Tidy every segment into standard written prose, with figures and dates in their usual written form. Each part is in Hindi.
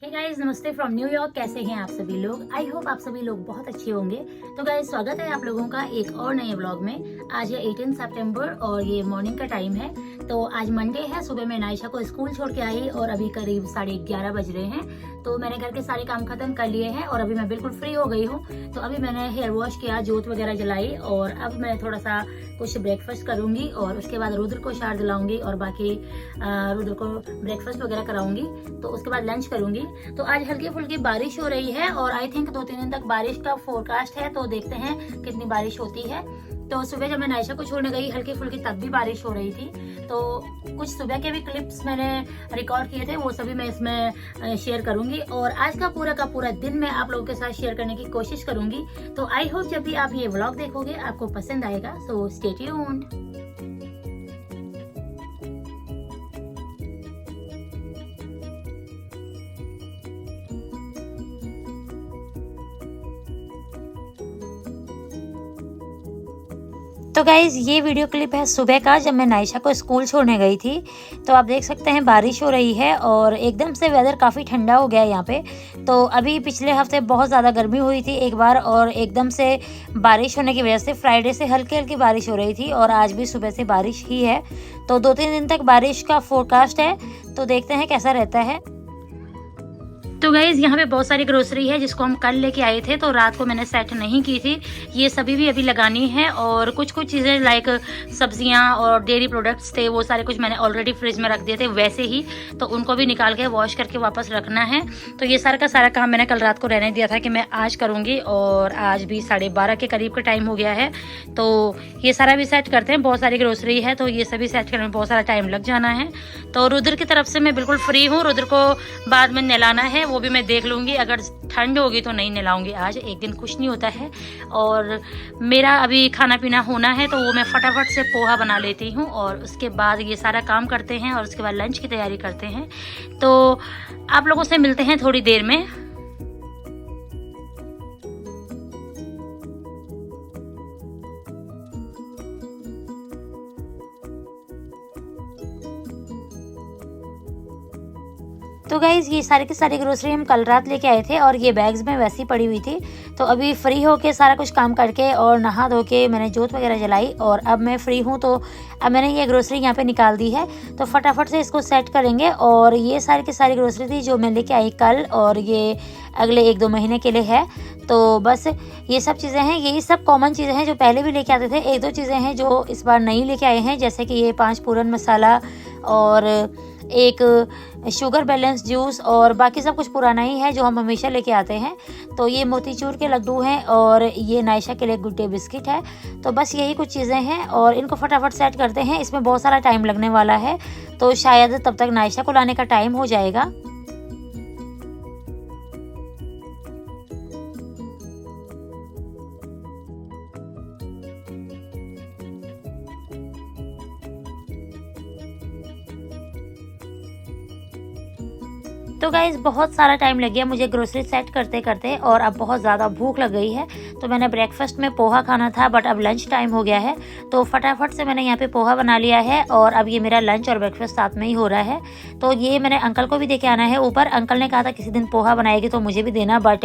हे गाइस, नमस्ते फ्रॉम न्यूयॉर्क। कैसे हैं आप सभी लोग? आई होप आप सभी लोग बहुत अच्छे होंगे। तो गाइस, स्वागत है आप लोगों का एक और नए व्लॉग में। आज है 18 सितंबर और ये मॉर्निंग का टाइम है। तो आज मंडे है। सुबह मैं नायशा को स्कूल छोड़ के आई और अभी करीब 11:30 बज रहे हैं। तो मैंने घर के सारे काम खत्म कर लिए हैं और अभी मैं बिल्कुल फ्री हो गई हूँ। तो अभी मैंने हेयर वॉश किया, जोत वगैरह जलाई और अब मैं थोड़ा सा कुछ ब्रेकफास्ट करूंगी और उसके बाद रुद्र को शार दिलाऊंगी और बाकी रुद्र को ब्रेकफास्ट वगैरह कराऊंगी। तो उसके बाद लंच करूंगी। तो आज हल्की फुल्की बारिश हो रही है और आई थिंक 2-3 दिन तक बारिश का फोरकास्ट है। तो देखते हैं कितनी बारिश होती है। तो सुबह जब मैं नायशा को छोड़ने गई हल्की फुल्की तब भी बारिश हो रही थी। तो कुछ सुबह के भी क्लिप्स मैंने रिकॉर्ड किए थे, वो सभी मैं इसमें शेयर करूंगी और आज का पूरा दिन मैं आप लोगों के साथ शेयर करने की कोशिश करूंगी। तो आई होप जब भी आप ये व्लॉग देखोगे आपको पसंद आएगा। So stay tuned. तो गाइज ये वीडियो क्लिप है सुबह का, जब मैं नायशा को स्कूल छोड़ने गई थी। तो आप देख सकते हैं बारिश हो रही है और एकदम से वेदर काफ़ी ठंडा हो गया है यहाँ पे। तो अभी पिछले हफ्ते बहुत ज़्यादा गर्मी हुई थी एक बार और एकदम से बारिश होने की वजह से फ्राइडे से हल्की हल्की बारिश हो रही थी और आज भी सुबह से बारिश ही है। तो 2-3 दिन तक बारिश का फोरकास्ट है। तो देखते हैं कैसा रहता है। तो गाइज यहाँ पे बहुत सारी ग्रोसरी है जिसको हम कल लेके आए थे। तो रात को मैंने सेट नहीं की थी, ये सभी भी अभी लगानी है। और कुछ चीज़ें लाइक सब्जियाँ और डेयरी प्रोडक्ट्स थे, वो सारे कुछ मैंने ऑलरेडी फ्रिज में रख दिए थे वैसे ही। तो उनको भी निकाल के वॉश करके वापस रखना है। तो ये सारा का सारा काम मैंने कल रात को रहने दिया था कि मैं आज करूँगी और आज भी 12:30 के करीब का टाइम हो गया है। तो ये सारा भी सेट करते हैं। बहुत सारी ग्रोसरी है तो ये सभी सेट करने में बहुत सारा टाइम लग जाना है। तो रुद्र की तरफ से मैं बिल्कुल फ्री हूँ। रुद्र को बाद में नहलाना है, वो भी मैं देख लूँगी। अगर ठंड होगी तो नहीं नहलाऊंगी, आज एक दिन कुछ नहीं होता है। और मेरा अभी खाना पीना होना है तो वो मैं फटाफट से पोहा बना लेती हूँ और उसके बाद ये सारा काम करते हैं और उसके बाद लंच की तैयारी करते हैं। तो आप लोगों से मिलते हैं थोड़ी देर में। तो गाइज ये सारी की सारी ग्रोसरी हम कल रात लेके आए थे और ये बैग्स में वैसी पड़ी हुई थी। तो अभी फ्री होके सारा कुछ काम करके और नहा धो के मैंने जोत वगैरह जलाई और अब मैं फ्री हूँ। तो अब मैंने ये ग्रोसरी यहाँ पे निकाल दी है। तो फटाफट से इसको सेट करेंगे। और ये सारी की सारी ग्रोसरी थी जो मैं लेके आई कल और ये अगले 1-2 महीने के लिए है। तो बस ये सब चीज़ें हैं, यही सब कॉमन चीज़ें हैं जो पहले भी लेके आते थे। 1-2 चीज़ें हैं जो इस बार नहीं लेके आए हैं, जैसे कि ये 5 पूरन मसाला और एक शुगर बैलेंस जूस और बाकी सब कुछ पुराना ही है जो हम हमेशा लेके आते हैं। तो ये मोतीचूर के लड्डू हैं और ये नायशा के लिए गुड डे बिस्किट है। तो बस यही कुछ चीज़ें हैं और इनको फटाफट सेट करते हैं। इसमें बहुत सारा टाइम लगने वाला है तो शायद तब तक नायशा को लाने का टाइम हो जाएगा। तो गाइज बहुत सारा टाइम लग गया मुझे ग्रोसरी सेट करते करते और अब बहुत ज़्यादा भूख लग गई है। तो मैंने ब्रेकफास्ट में पोहा खाना था बट अब लंच टाइम हो गया है। तो फटाफट से मैंने यहाँ पे पोहा बना लिया है और अब ये मेरा लंच और ब्रेकफास्ट साथ में ही हो रहा है। तो ये मैंने अंकल को भी दे के आना है ऊपर। अंकल ने कहा था किसी दिन पोहा बनाएगी तो मुझे भी देना, बट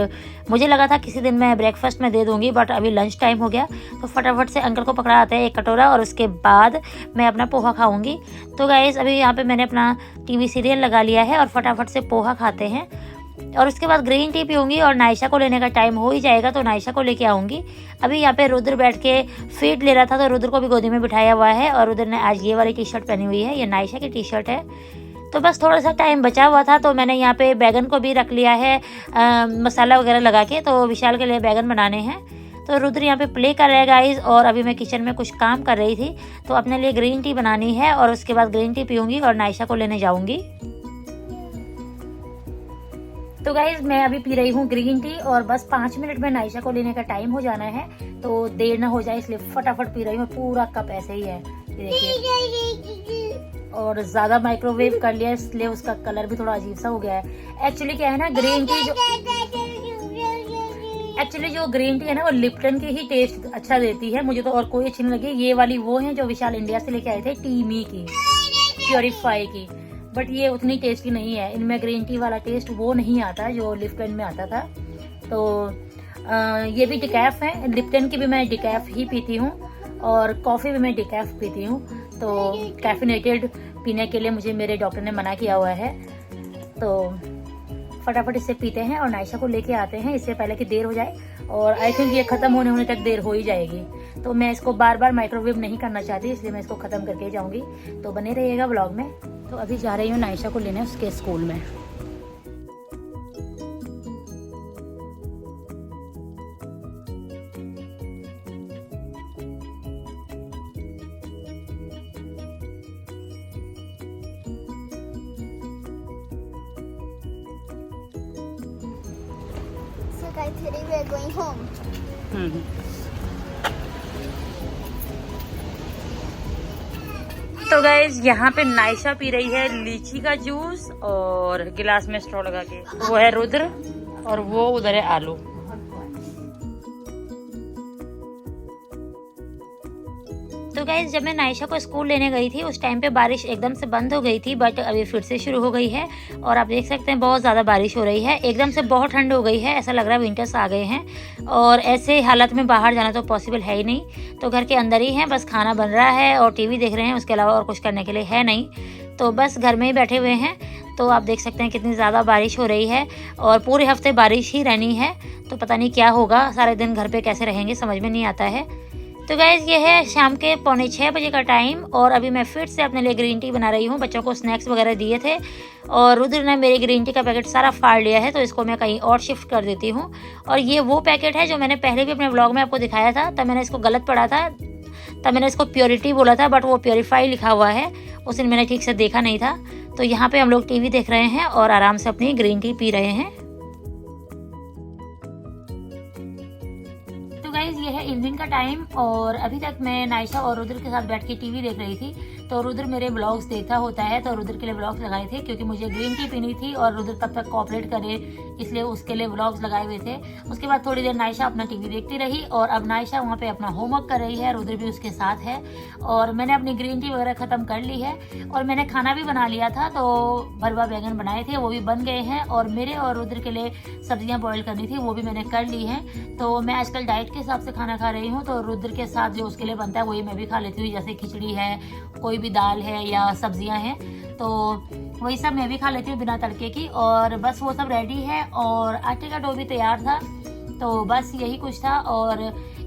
मुझे लगा था किसी दिन मैं ब्रेकफास्ट में दे दूँगी, बट अभी लंच टाइम हो गया। तो फटाफट से अंकल को पकड़ा आता है एक कटोरा और उसके बाद मैं अपना पोहा खाऊँगी। तो गाइज अभी यहाँ पर मैंने अपना टीवी सीरियल लगा लिया है और फटाफट से पोहा खाते हैं और उसके बाद ग्रीन टी पीऊँगी और नायशा को लेने का टाइम हो ही जाएगा तो नायशा को लेके आऊँगी। अभी यहाँ पे रुद्र बैठ के फीड ले रहा था तो रुद्र को भी गोदी में बिठाया हुआ है और रुद्र ने आज ये वाली टी शर्ट पहनी हुई है, ये नायशा की टी शर्ट है। तो बस थोड़ा सा टाइम बचा हुआ था तो मैंने यहाँ पे बैगन को भी रख लिया है मसाला वगैरह लगा के। तो विशाल के लिए बैगन बनाने हैं। तो रुद्र यहाँ पे प्ले कर रहा है गाइज और अभी मैं किचन में कुछ काम कर रही थी। तो अपने लिए ग्रीन टी बनानी है और उसके बाद ग्रीन टी पीऊँगी और नायशा को लेने जाऊँगी। तो गाइज मैं अभी पी रही हूँ ग्रीन टी और बस 5 मिनट में नायशा को लेने का टाइम हो जाना है तो देर ना हो जाए इसलिए फटाफट पी रही हूँ। पूरा कप ऐसे ही है, देखिए। और ज़्यादा माइक्रोवेव कर लिया इसलिए उसका कलर भी थोड़ा अजीब सा हो गया है। एक्चुअली क्या है ना, ग्रीन टी जो ग्रीन टी है ना वो लिप्टन की ही टेस्ट अच्छा देती है, मुझे तो और कोई अच्छी नहीं लगी। ये वाली वो है जो विशाल इंडिया से लेके आए थे, टी मी की, प्योरीफाई की। बट ये उतनी टेस्टी नहीं है। इनमें ग्रीन टी वाला टेस्ट वो नहीं आता जो लिप्टन में आता था। तो ये भी डिकैफ है। लिप्टन की भी मैं डिकैफ ही पीती हूँ और कॉफ़ी भी मैं डिकैफ पीती हूँ। तो कैफिनेटेड पीने के लिए मुझे मेरे डॉक्टर ने मना किया हुआ है। तो फटाफट इससे पीते हैं और नायशा को लेके आते हैं इससे पहले कि देर हो जाए। और आई थिंक ये ख़त्म होने तक देर हो ही जाएगी। तो मैं इसको बार बार माइक्रोवेव नहीं करना चाहती, इसलिए मैं इसको ख़त्म करके जाऊँगी। तो बने रहिएगा व्लॉग में। तो अभी जा रही हूँ नायशा को लेने उसके स्कूल में। Today we are going home. तो गाइज यहाँ पे नायशा पी रही है लीची का जूस और गिलास में स्ट्रॉ लगा के। वो है रुद्र और वो उधर है आलू। तो गाइज जब मैं नायशा को स्कूल लेने गई थी उस टाइम पे बारिश एकदम से बंद हो गई थी, बट अभी फिर से शुरू हो गई है। और आप देख सकते हैं बहुत ज़्यादा बारिश हो रही है। एकदम से बहुत ठंड हो गई है, ऐसा लग रहा है विंटर्स आ गए हैं। और ऐसे हालत में बाहर जाना तो पॉसिबल है ही नहीं। तो घर के अंदर ही हैं, बस खाना बन रहा है और टीवी देख रहे हैं, उसके अलावा और कुछ करने के लिए है नहीं। तो बस घर में ही बैठे हुए हैं। तो आप देख सकते हैं कितनी ज़्यादा बारिश हो रही है और पूरे हफ्ते बारिश ही रहनी है। तो पता नहीं क्या होगा, सारे दिन घर पे कैसे रहेंगे समझ में नहीं आता है। तो गाइज़ ये है शाम के 5:45 बजे का टाइम और अभी मैं फिर से अपने लिए ग्रीन टी बना रही हूँ। बच्चों को स्नैक्स वगैरह दिए थे और रुद्र ने मेरी ग्रीन टी का पैकेट सारा फाड़ लिया है, तो इसको मैं कहीं और शिफ्ट कर देती हूँ। और ये वो पैकेट है जो मैंने पहले भी अपने व्लॉग में आपको दिखाया था। तब मैंने इसको गलत पढ़ा था, तब मैंने इसको प्योरिटी बोला था, बट वो प्योरीफाई लिखा हुआ है। उस दिन मैंने ठीक से देखा नहीं था। तो यहाँ पर हम लोग टीवी देख रहे हैं और आराम से अपनी ग्रीन टी पी रहे हैं। गाइज ये है इवनिंग का टाइम और अभी तक मैं नायशा और रुद्र के साथ बैठ के टीवी देख रही थी। तो रुद्र मेरे ब्लॉग्स देखता होता है, तो रुद्र के लिए ब्लॉग्स लगाए थे क्योंकि मुझे ग्रीन टी पीनी थी और रुद्र तब तक कोऑपरेट करे, इसलिए उसके लिए ब्लॉग्स लगाए हुए थे। उसके बाद थोड़ी देर नायशा अपना टीवी देखती रही और अब नायशा वहाँ पे अपना होमवर्क कर रही है, रुद्र भी उसके साथ है। और मैंने अपनी ग्रीन टी वगैरह ख़त्म कर ली है और मैंने खाना भी बना लिया था। तो भरवा बैगन बनाए थे, वो भी बन गए हैं और मेरे और रुद्र के लिए सब्जियाँ बॉयल करनी थी, वो भी मैंने कर ली हैं। तो मैं आजकल डाइट के हिसाब से खाना खा रही हूँ, तो रुद्र के साथ जो उसके लिए बनता है वही मैं भी खा लेती हूँ। जैसे खिचड़ी है, कोई भी दाल है या सब्जियां हैं, तो वही सब मैं भी खा लेती हूँ बिना तड़के की। और बस वो सब रेडी है और आटे का डो भी तैयार था। तो बस यही कुछ था और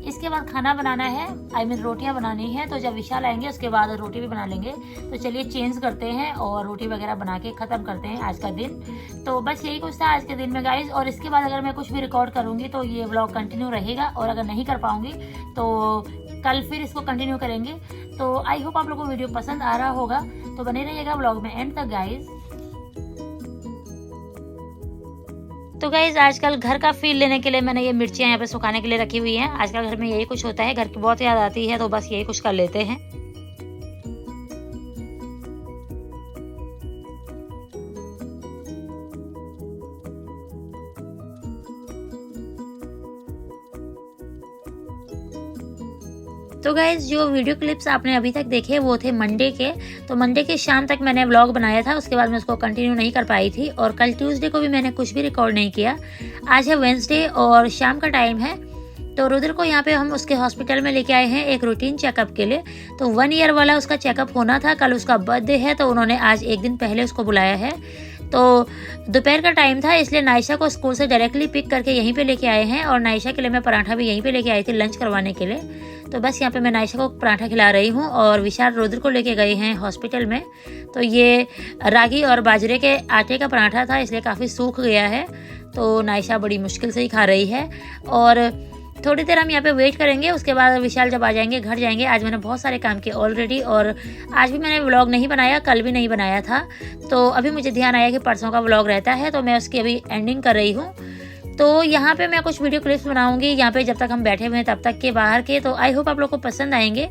इसके बाद खाना बनाना है, आई मीन रोटियां बनानी है। तो जब विशाल आएंगे उसके बाद रोटी भी बना लेंगे। तो चलिए चेंज करते हैं और रोटी वगैरह बना के ख़त्म करते हैं आज का दिन। तो बस यही कुछ था आज के दिन में गाइज। और इसके बाद अगर मैं कुछ भी रिकॉर्ड करूँगी तो ये व्लॉग कंटिन्यू रहेगा और अगर नहीं कर पाऊँगी तो कल फिर इसको कंटिन्यू करेंगे। तो आई होप आप लोगों को वीडियो पसंद आ रहा होगा, तो बने रहिएगा व्लॉग में एंड तक गाइज। तो गाइज आजकल घर का फील लेने के लिए मैंने ये मिर्चियाँ यहाँ पे सुखाने के लिए रखी हुई हैं। आजकल घर में यही कुछ होता है, घर की बहुत याद आती है तो बस यही कुछ कर लेते हैं। तो गाइज जो वीडियो क्लिप्स आपने अभी तक देखे वो थे मंडे के। तो मंडे के शाम तक मैंने व्लॉग बनाया था, उसके बाद मैं उसको कंटिन्यू नहीं कर पाई थी और कल ट्यूसडे को भी मैंने कुछ भी रिकॉर्ड नहीं किया। आज है वेंसडे और शाम का टाइम है। तो रुद्र को यहाँ पे हम उसके हॉस्पिटल में लेके आए हैं एक रूटीन चेकअप के लिए। तो 1 ईयर वाला उसका चेकअप होना था, कल उसका बर्थडे है तो उन्होंने आज एक दिन पहले उसको बुलाया है। तो दोपहर का टाइम था इसलिए नायशा को स्कूल से डायरेक्टली पिक करके यहीं पे लेके आए हैं और नायशा के लिए मैं पराठा भी यहीं पे लेके आई थी लंच करवाने के लिए। तो बस यहाँ पे मैं नायशा को पराठा खिला रही हूँ और विशाल रुद्र को लेके गए हैं हॉस्पिटल में। तो ये रागी और बाजरे के आटे का पराठा था इसलिए काफ़ी सूख गया है। तो नायशा बड़ी मुश्किल से ही खा रही है और थोड़ी देर हम यहाँ पे वेट करेंगे। उसके बाद विशाल जब आ जाएंगे घर जाएंगे। आज मैंने बहुत सारे काम किए ऑलरेडी और आज भी मैंने व्लॉग नहीं बनाया, कल भी नहीं बनाया था। तो अभी मुझे ध्यान आया कि परसों का व्लॉग रहता है तो मैं उसकी अभी एंडिंग कर रही हूँ। तो यहाँ पे मैं कुछ वीडियो क्लिप्स बनाऊंगी यहाँ पे जब तक हम बैठे हुए हैं तब तक के बाहर के। तो आई होप आप लोग को पसंद आएंगे।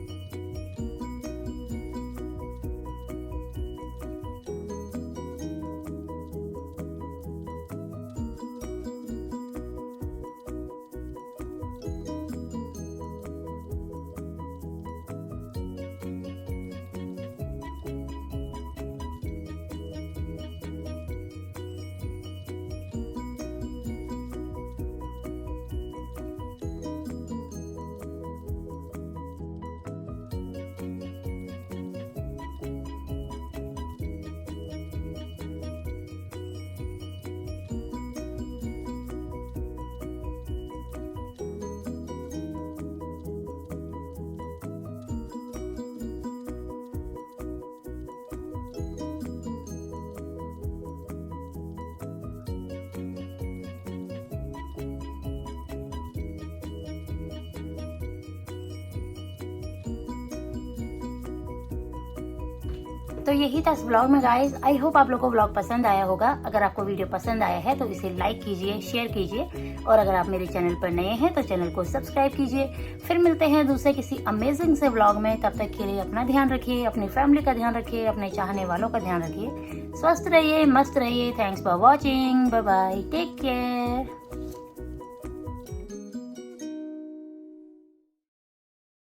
तो यही था इस ब्लॉग में गाइस। आई होप आप लोगों को ब्लॉग पसंद आया होगा। अगर आपको वीडियो पसंद आया है तो इसे लाइक कीजिए, शेयर कीजिए और अगर आप मेरे चैनल पर नए हैं तो चैनल को सब्सक्राइब कीजिए। फिर मिलते हैं दूसरे किसी अमेजिंग से ब्लॉग में। तब तक के लिए अपना ध्यान रखिए, अपनी फैमिली का ध्यान रखिए, अपने चाहने वालों का ध्यान रखिए। स्वस्थ रहिए, मस्त रहिए। Thanks for watching. Bye bye, take care.